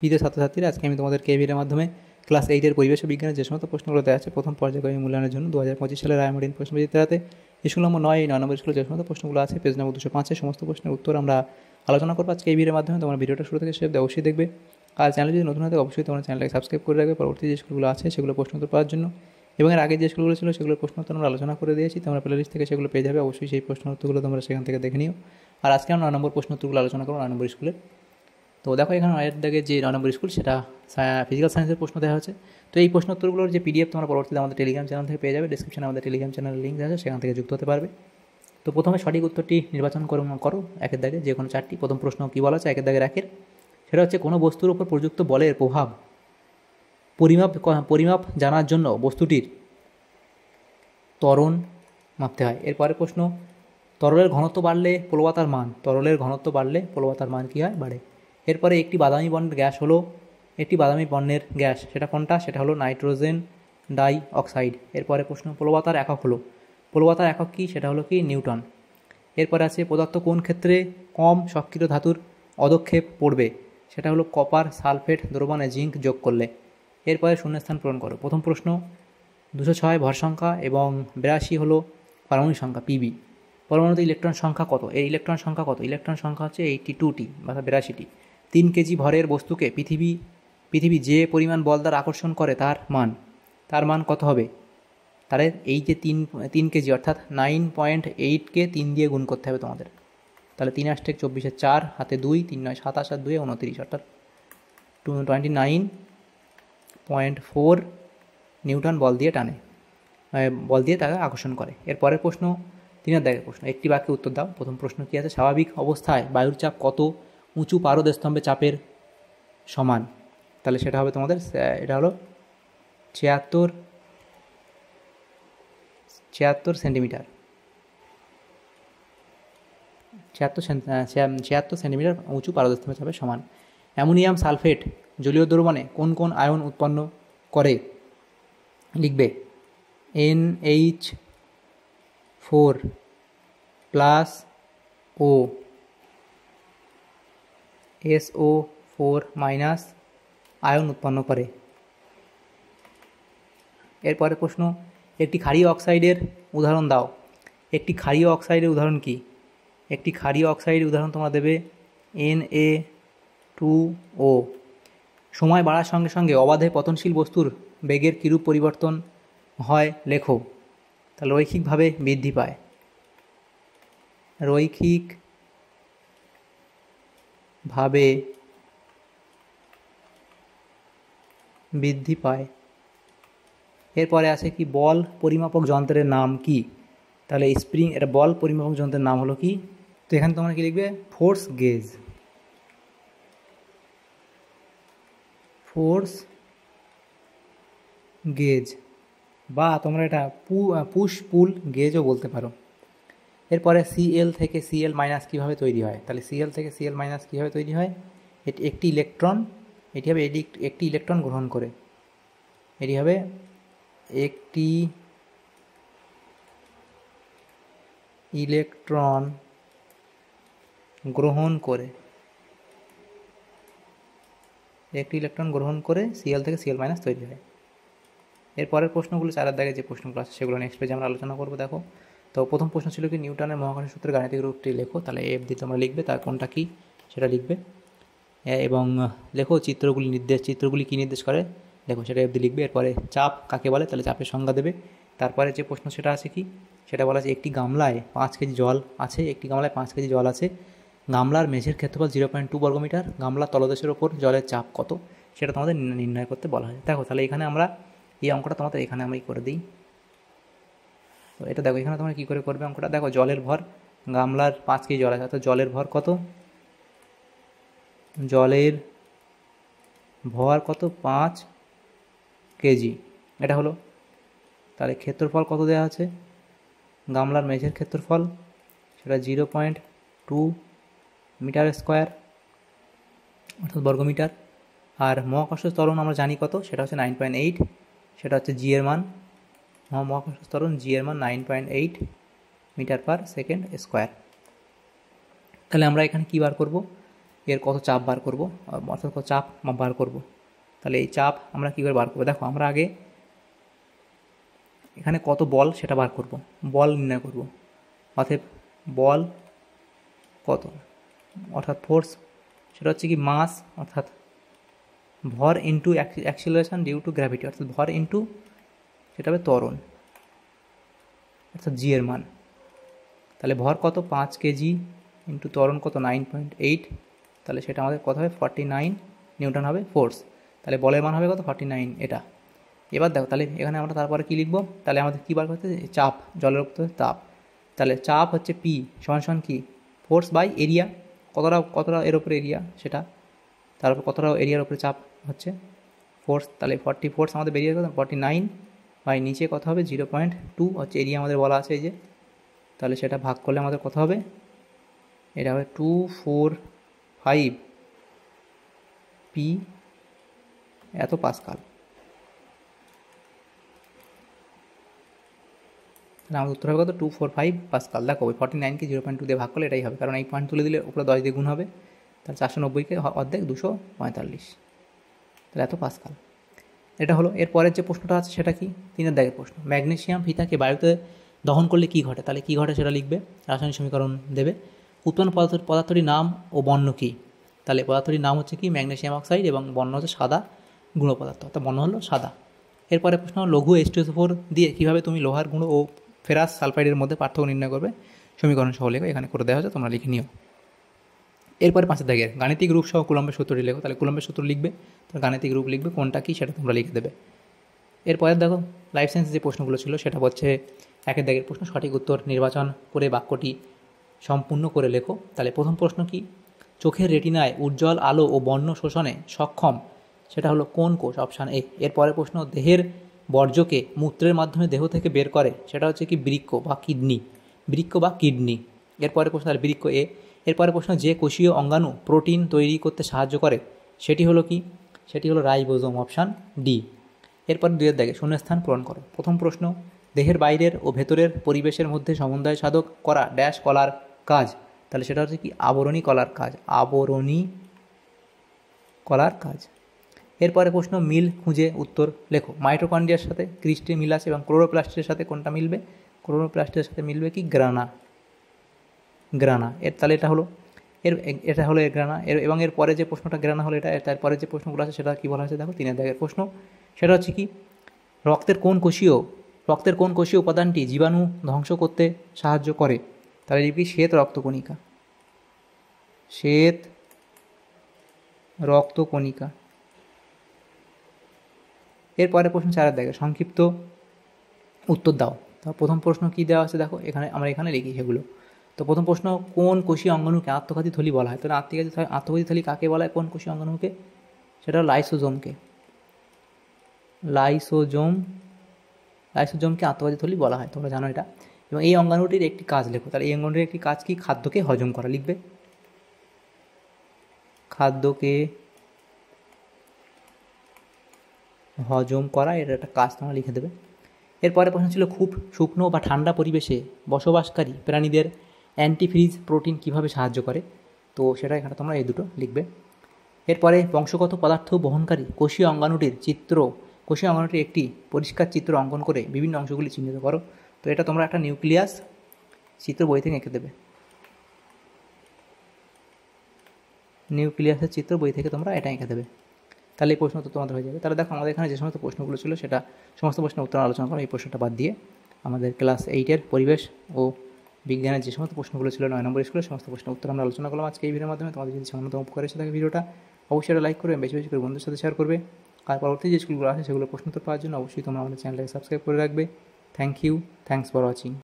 প্রিয় ছাত্রছাত্রীরা, আজকে আমি তোমাদের কেভির মাধ্যমে ক্লাস 8-এর পরিবেশ বিজ্ঞানের যে সমস্ত প্রশ্নগুলো দেওয়া আছে প্রথম পর্যায়ক্রমিক মূল্যায়নের জন্য 2025 সালের রায়মার্টিন প্রশ্নবিচিত্রাতে স্কুল নম্বর 9 নম্বর স্কুলের যে সমস্ত প্রশ্নগুলো আছে পেজ নম্বর 205-এর সমস্ত প্রশ্নের উত্তর আমরা আলোচনা করবো আজকে এই ভিডিওর মাধ্যমে। তোমার ভিডিওটা শুরু থেকে শেষ অবশ্যই দেখবে। আর চ্যানেল যদি নতুন হয় অবশ্যই তোমার চ্যানেলটাকে সাবস্ক্রাইব করে রাখবে পরবর্তী যে স্কুলগুলো আছে সেগুলো প্রশ্ন উত্তর পাওয়ার জন্য। এবং এর আগে যে স্কুলগুলো ছিল সেগুলোর প্রশ্ন উত্তর আমরা আলোচনা করে দিয়েছি, তোমরা প্লেলিস্ট থেকে সেগুলো পেয়ে যাবে। অবশ্যই সেই প্রশ্ন উত্তরগুলো তোমরা সেখান থেকে দেখে নিও। আর আজকে আমরা 9 নম্বর প্রশ্ন উত্তরগুলো আলোচনা করবো 9 নম্বর স্কুলের। তো দেখো এখানে এর দাগে যে 9 নম্বর স্কুল সেটা ফিজিক্যাল সায়েন্সের প্রশ্ন দেওয়া হচ্ছে। তো এই প্রশ্ন উত্তরগুলোর যে পিডিএফ তোমরা পরবর্তীতে আমাদের টেলিগ্রাম চ্যানেল থেকে পেয়ে যাবে। ডিসক্রিপশনে আমাদের টেলিগ্রাম চ্যানেলের লিঙ্ক আছে, সেখান থেকে যুক্ত হতে পারবে। তো প্রথমে সঠিক উত্তরটি নির্বাচন করো একের দাগে যে কোনো চারটি। প্রথম প্রশ্ন কী বলা আছে একের দাগের একের, সেটা হচ্ছে কোনো বস্তুর উপর প্রযুক্ত বলের প্রভাব পরিমাপ জানার জন্য বস্তুটির ত্বরণ মাপতে হয়। এরপরের প্রশ্ন, তরলের ঘনত্ব বাড়লে প্লবতার মান কী হয়? বাড়ে। এরপরে একটি বাদামি বর্ণের গ্যাস সেটা কোনটা? সেটা হলো নাইট্রোজেন ডাই অক্সাইড। এরপরে প্রশ্ন, প্লবতার একক কী? সেটা হলো কি? নিউটন। এরপরে আছে পদার্থ কোন ক্ষেত্রে কম সক্রিয় ধাতুর অদক্ষেপ পড়বে? সেটা হলো কপার সালফেট দ্রবণে জিঙ্ক যোগ করলে। এরপরে শূন্যস্থান পূরণ করো। প্রথম প্রশ্ন, 206 ভর সংখ্যা এবং 82 হলো পারমাণবিক সংখ্যা পিবি। পরমাণুতে ইলেকট্রন সংখ্যা কত? ইলেকট্রন সংখ্যা হচ্ছে 82টি বা 82টি। 3 কেজি ভরের বস্তুকে পৃথিবী যে পরিমাণ বল দ্বারা আকর্ষণ করে তার মান কত হবে? তাহলে এই যে তিন কেজি অর্থাৎ 9.8কে 3 দিয়ে গুণ করতে হবে তোমাদের। তাহলে 3 8 24 4 হাতে 2 3 9 27 আর 2 29 অর্থাৎ 29.4 নিউটন বল দিয়ে তাকে আকর্ষণ করে। এরপরের প্রশ্ন 3 দাগের প্রশ্ন, একটি বাক্যে উত্তর দাও। প্রথম প্রশ্ন কী আছে? স্বাভাবিক অবস্থায় বায়ুর চাপ কত উঁচু পারদস্তম্ভে চাপের সমান? তাহলে সেটা হবে তোমাদের এটা হলো 76 সেন্টিমিটার। 76 সেন্টিমিটার উঁচু পারদস্তম্ভে চাপের সমান। অ্যামোনিয়াম সালফেট জলীয় দ্রবণে কোন কোন আয়ন উৎপন্ন করে? লিখবে NH4 প্লাস ও SO4 মাইনাস আয়ন উৎপন্ন করে। এরপরে প্রশ্ন, একটি ক্ষারীয় অক্সাইডের উদাহরণ দাও। একটি ক্ষারীয় অক্সাইডের উদাহরণ কি? একটি ক্ষারীয় অক্সাইডের উদাহরণ তোমরা দেবে Na2O। সময় বাড়ার সঙ্গে সঙ্গে অবাধে পতনশীল বস্তুর বেগের কিরূপ পরিবর্তন হয়? লেখো। তাহলে রৈখিকভাবে বৃদ্ধি পায়। এরপরে আছে কি? বল পরিমাপক যন্ত্রের নাম কি? তাহলে স্প্রিং, এটা বল পরিমাপক যন্ত্রের নাম হলো কি? তো এখানে তোমরা কি লিখবে? ফোর্স গেজ বা তোমরা এটা পুশ পুল গেজও বলতে পারো। এরপরে Cl থেকে Cl মাইনাস কীভাবে তৈরি হয়? তাহলে Cl থেকে Cl মাইনাস কীভাবে তৈরি হয়? একটি ইলেকট্রন গ্রহণ করে। এটি হবে একটি ইলেকট্রন গ্রহণ করে Cl থেকে Cl মাইনাস তৈরি হয়। এরপরের প্রশ্নগুলো 4 দাগে যে প্রশ্নগুলো আছে সেগুলো নেক্সট পেজে আমরা আলোচনা করবো। দেখো, তো প্রথম প্রশ্ন ছিল কি? নিউটনের মহাকর্ষ সূত্রের গাণিতিক রূপটি লেখো। তাহলে এফ দিয়ে তোমরা লিখবে, তার কোনটা কি সেটা লিখবে এবং লেখো চিত্রগুলি কী নির্দেশ করে দেখো, সেটা এফ দিয়ে লিখবে। এরপরে চাপ কাকে বলে? তাহলে চাপের সংজ্ঞা দেবে। তারপরে যে প্রশ্ন সেটা আছে কি? সেটা বলা আছে একটি গামলায় 5 কেজি জল আছে। গামলার মেঝের ক্ষেত্রফল 0.2 বর্গমিটার। গামলার তলদেশের ওপর জলের চাপ কত? সেটা তোমাদের নির্ণয় করতে বলা হয়। দেখো, তাহলে এখানে আমরা এই অঙ্কটা তোমাদের এখানে আমি করে দিই। তো এটা দেখো, এখানে তোমরা কী করে করবে অঙ্কটা? দেখো, জলের ভর, গামলার 5 কেজি জল আছে, অর্থাৎ জলের ভর কত? 5 কেজি, এটা হলো। তাহলে ক্ষেত্রফল কত দেওয়া আছে? গামলার মেঝের ক্ষেত্রফল সেটা 0.2 মিটার স্কোয়ার অর্থাৎ বর্গমিটার। আর মহাকর্ষ ত্বরণ আমরা জানি কত? সেটা হচ্ছে 9.8, সেটা হচ্ছে জি এর মান। মহাকর্ষ ত্বরণ জি এর মান 9.8 মিটার পার সেকেন্ড স্কোয়ার। তাহলে আমরা এখানে কী বার করব? এর কত চাপ বার করব, অর্থাৎ কত চাপ বার করব। তাহলে এই চাপ আমরা কী করে বার করবো, দেখো আমরা আগে এখানে কত বল সেটা বার করব, বল নির্ণয় করব। অতএব বল কত, অর্থাৎ ফোর্স, সেটা হচ্ছে কি মাস অর্থাৎ ভর into acceleration due to gravity, অর্থাৎ ভর ইন্টু সেটা হবে ত্বরণ, অর্থাৎ জি এর মান। তাহলে ভর কত 5 কেজি ইন্টু ত্বরণ কত 9.8, তাহলে সেটা আমাদের কত হবে 49 নিউটন হবে ফোর্স। তাহলে বলের মান হবে কত 49 এটা। এবার দেখো তাহলে এখানে আমরা তারপরে কী লিখবো, তাহলে আমাদের কী বার করতে চাপ, জলের উপর তাপ। তাহলে চাপ হচ্ছে পি সমান সমান কি ফোর্স বাই এরিয়া, কতটা এর উপরে এরিয়া সেটা, তারপর কতটা এরিয়ার উপরে চাপ হচ্ছে ফোর্স। তাহলে 40 ফোর্স আমাদের বেরিয়ে গেল 49 বাই নিচে কত হবে 0.2 হচ্ছে এরিয়া আমাদের বলা আছে এই যে। তাহলে সেটা ভাগ করলে আমাদের কত হবে, এটা হবে 245 পি এত পাস্কাল। তাহলে আমাদের উত্তর হবে কত 245 পাস্কাল। দেখো ওই 49কে 0.2 দিয়ে ভাগ করলে এটাই হবে, কারণ এই পয়েন্ট তুলে দিলে উপরে 10 দিয়ে গুণ হবে। তাহলে 490কে অর্ধেক 245, তাহলে এত পাস্কাল। এটা হলো। এর পরের যে প্রশ্নটা আছে সেটা কি 3 দাগের প্রশ্ন, ম্যাগনেসিয়াম ফিতাকে বায়ুতে দহন করলে কী ঘটে। তাহলে কী ঘটে সেটা লিখবে, রাসায়নিক সমীকরণ দেবে। উৎপন্ন পদার্থটির নাম ও বর্ণ কী। তাহলে পদার্থটির নাম হচ্ছে কি ম্যাগনেসিয়াম অক্সাইড এবং বর্ণ হচ্ছে সাদা গুঁড়ো পদার্থ, অর্থাৎ বর্ণ হলো সাদা। এরপরে প্রশ্ন লঘু H2SO4 দিয়ে কীভাবে তুমি লোহার গুঁড়ো ও ফেরাস সালফাইডের মধ্যে পার্থক্য নির্ণয় করবে, সমীকরণ সহ লেখো, এখানে করে দেওয়া হচ্ছে তোমরা লিখে নিও। এরপরে 5 দাগের গাণিতিক রূপ সহ কুলম্বের সূত্রটি লেখো। তাহলে কুলম্বের সূত্র লিখবে, তার গাণিতিক রূপ লিখবে, কোনটা কী সেটা তোমরা লিখে দেবে। এরপরে দেখো লাইফ সায়েন্সের যে প্রশ্নগুলো ছিল সেটা হচ্ছে 1 দাগের প্রশ্ন, সঠিক উত্তর নির্বাচন করে বাক্যটি সম্পূর্ণ করে লেখো। তাহলে প্রথম প্রশ্ন কি, চোখের রেটিনায় উজ্জ্বল আলো ও বর্ণ শোষণে সক্ষম সেটা হলো কোন কোষ, অপশান এ। এরপরে প্রশ্ন, দেহের বর্জ্যকে মূত্রের মাধ্যমে দেহ থেকে বের করে সেটা হচ্ছে কি বৃক্ক বা কিডনি। এরপরে প্রশ্ন তাহলে বৃক্ক এ। এরপরে প্রশ্ন, যে কোষীয় অঙ্গাণু প্রোটিন তৈরি করতে সাহায্য করে সেটি হলো কি, সেটি হলো রাইবোজোম, অপশান ডি। এরপর 2 দাগে শূন্যস্থান পূরণ করো। প্রথম প্রশ্ন, দেহের বাইরের ও ভেতরের পরিবেশের মধ্যে সমন্বয় সাধক করা ড্যাশ কলার কাজ। তাহলে সেটা হচ্ছে কি আবরণী কলার কাজ, আবরণী কলার কাজ। এরপরে প্রশ্ন, মিল খুঁজে উত্তর লেখো। মাইটোকন্ড্রিয়ার সাথে ক্রিস্টির মিল আছে এবং ক্লোরোপ্লাস্টের সাথে কোনটা মিলবে, ক্লোরোপ্লাস্টের সাথে মিলবে কি গ্রানা। তাহলে এটা হলো এর গ্রানা। এবং এর পরে যে প্রশ্নটা গ্রানা হলো এটা, তারপরে যে প্রশ্নগুলো আছে সেটা কী বলা হয়েছে দেখো 3 দাগের প্রশ্ন, সেটা হচ্ছে কি রক্তের কোন কোষীয় উপাদানটি জীবাণু ধ্বংস করতে সাহায্য করে। তাহলে লিখবি শ্বেত রক্তকণিকা। এরপরে প্রশ্ন 4 দাগে সংক্ষিপ্ত উত্তর দাও। তা প্রথম প্রশ্ন কি দেওয়া আছে দেখো, আমরা এখানে লিখি সেগুলো। তো প্রথম প্রশ্ন, কোন কোষীয় অঙ্গাণুকে আত্মঘাতী থলি বলা হয়। তাহলে আত্মঘাতী থলি কাকে বলা হয়, কোন কোষীয় অঙ্গাণুকে, সেটা লাইসোজোমকে আত্মঘাতী থলি বলা হয়, তোমরা জানো এটা। এবং এই অঙ্গাণুটির একটি কাজ লেখো। তাহলে এই অঙ্গাণুটির একটি কাজ কি, খাদ্যকে হজম করা, লিখবে খাদ্যকে হজম করা, এর একটা কাজ তোমরা লিখে দেবে। এরপরে প্রশ্ন ছিল, খুব শুকনো বা ঠান্ডা পরিবেশে বসবাসকারী প্রাণীদের অ্যান্টিফ্রিজ প্রোটিন কীভাবে সাহায্য করে। তো সেটা এখানে তোমরা এই দুটো লিখবে। এরপরে বংশগত পদার্থ বহনকারী কোষীয় অঙ্গাণুটির একটি পরিষ্কার চিত্র অঙ্কন করে বিভিন্ন অংশগুলি চিহ্নিত করো। তো এটা তোমরা একটা নিউক্লিয়াস চিত্র বই থেকে এঁকে দেবে, নিউক্লিয়াসের চিত্র বই থেকে তোমরা এটা এঁকে দেবে। তাহলে এই প্রশ্ন তো তোমাদের হয়ে যাবে। তাহলে দেখো আমাদের এখানে যে সমস্ত প্রশ্নগুলো ছিল সেটা সমস্ত প্রশ্নের উত্তর আলোচনা করো। এই প্রশ্নটা বাদ দিয়ে আমাদের ক্লাস 8-এর পরিবেশ ও বিজ্ঞানের যে সমস্ত প্রশ্নগুলো ছিল 9 নম্বর স্কুলের সমস্ত প্রশ্নের উত্তর আমরা আলোচনা করলাম আজকে এই ভিডিওর মাধ্যমে। তোমাদের যদি সামান্যতম উপকার এসে থাকে ভিডিওটা অবশ্যই এটা লাইক করবে, বেশি বেশি করে বন্ধুদের সাথে শেয়ার করবে। আর পরবর্তী যে স্কুলগুলো আছে সেগুলো প্রশ্ন উত্তর পাওয়ার জন্য অবশ্যই তোমরা আমাদের চ্যানেলটাকে সাবস্ক্রাইব করে রাখবে। Thanks for watching.